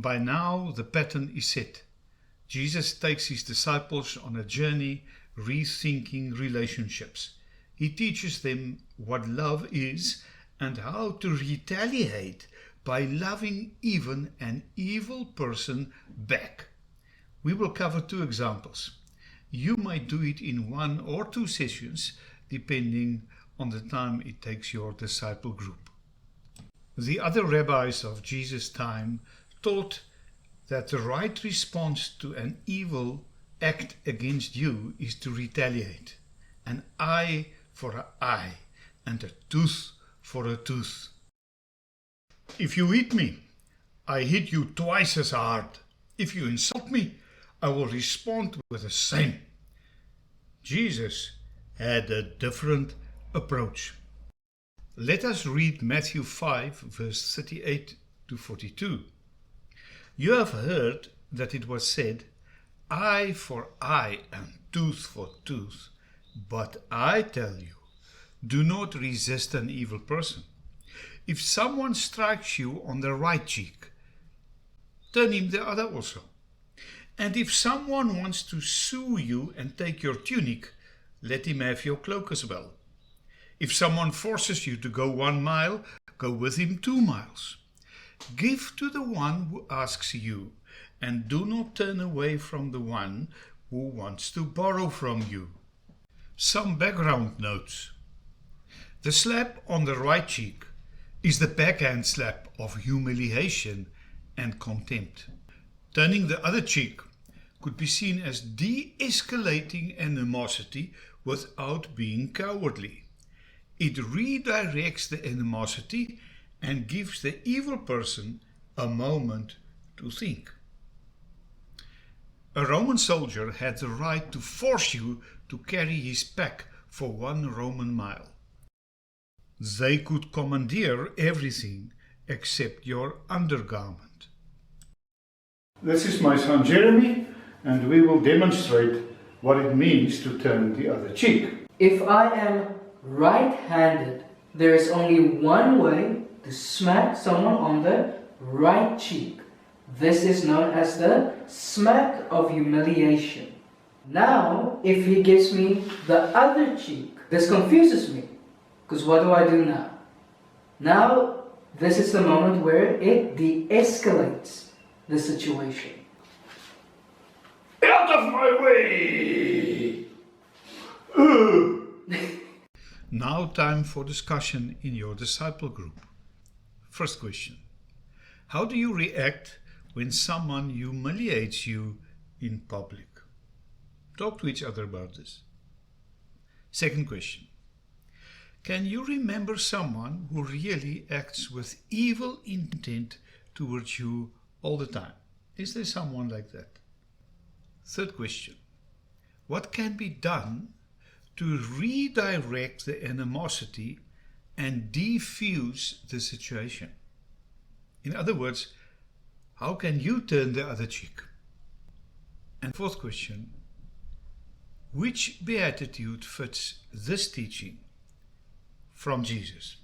by now the pattern is set. Jesus takes his disciples on a journey rethinking relationships. He teaches them what love is and how to retaliate by loving even an evil person back. We will cover 2 examples. You might do it in 1 or 2 sessions, depending on the time it takes your disciple group. The other rabbis of Jesus' time taught that the right response to an evil act against you is to retaliate. An eye for an eye and a tooth for a tooth. If you hit me, I hit you twice as hard. If you insult me, I will respond with the same. Jesus had a different approach. Let us read Matthew 5, verse 38 to 42. You have heard that it was said, eye for eye and tooth for tooth. But I tell you, do not resist an evil person. If someone strikes you on the right cheek, turn him the other also. And if someone wants to sue you and take your tunic, let him have your cloak as well. If someone forces you to go 1 mile, go with him 2 miles. Give to the one who asks you, and do not turn away from the one who wants to borrow from you. Some background notes. The slap on the right cheek is the backhand slap of humiliation and contempt. Turning the other cheek could be seen as de-escalating animosity without being cowardly. It redirects the animosity and gives the evil person a moment to think. A Roman soldier had the right to force you to carry his pack for 1 Roman mile. They could commandeer everything except your undergarment. This is my son Jeremy, and we will demonstrate what it means to turn the other cheek. If I am right-handed, there is only one way to smack someone on the right cheek. This is known as the smack of humiliation. Now, if he gives me the other cheek, this confuses me. Because what do I do now? Now, this is the moment where it de-escalates the situation. Out of my way! Now time for discussion in your disciple group. First question. How do you react when someone humiliates you in public? Talk to each other about this. Second question. Can you remember someone who really acts with evil intent towards you all the time? Is there someone like that? Third question. What can be done to redirect the animosity and defuse the situation? In other words, how can you turn the other cheek? And fourth question. Which beatitude fits this teaching from Jesus?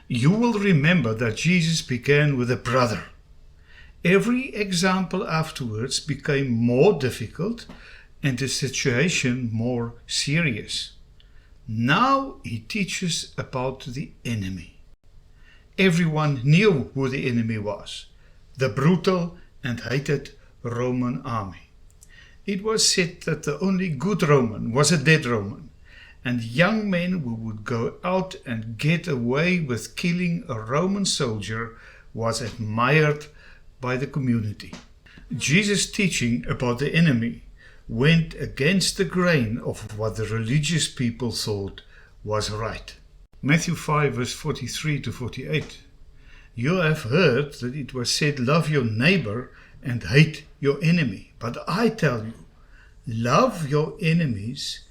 You will remember that Jesus began with a brother. Every example afterwards became more difficult and the situation more serious. Now he teaches about the enemy. Everyone knew who the enemy was, the brutal and hated Roman army. It was said that the only good Roman was a dead Roman, and young men who would go out and get away with killing a Roman soldier was admired by the community. Jesus' teaching about the enemy went against the grain of what the religious people thought was right. Matthew 5 verse 43 to 48. You have heard that it was said, love your neighbor and hate your enemy. But I tell you, love your enemies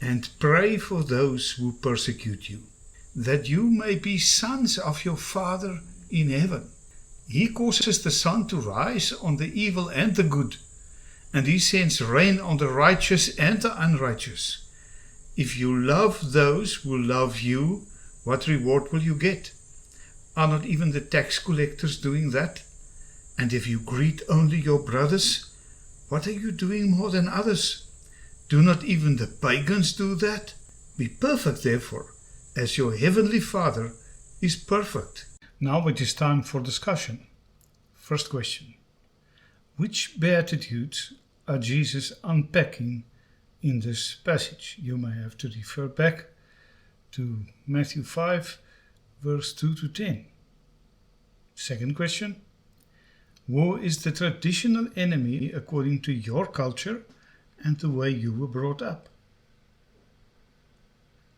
and pray for those who persecute you, that you may be sons of your Father in heaven. He causes the sun to rise on the evil and the good, and he sends rain on the righteous and the unrighteous. If you love those who love you, what reward will you get? Are not even the tax collectors doing that? And if you greet only your brothers, what are you doing more than others? Do not even the pagans do that? Be perfect, therefore, as your heavenly Father is perfect. Now it is time for discussion. First question. Which beatitudes are Jesus unpacking in this passage? You may have to refer back to Matthew 5, verse 2 to 10. Second question. Who is the traditional enemy according to your culture and the way you were brought up?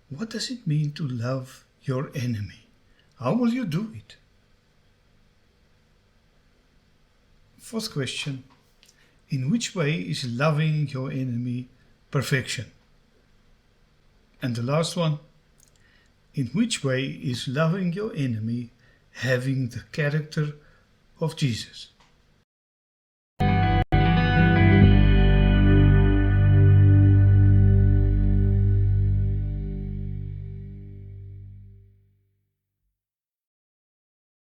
What does it mean to love your enemy? How will you do it? Fourth question. In which way is loving your enemy perfection? And the last one. In which way is loving your enemy having the character of Jesus?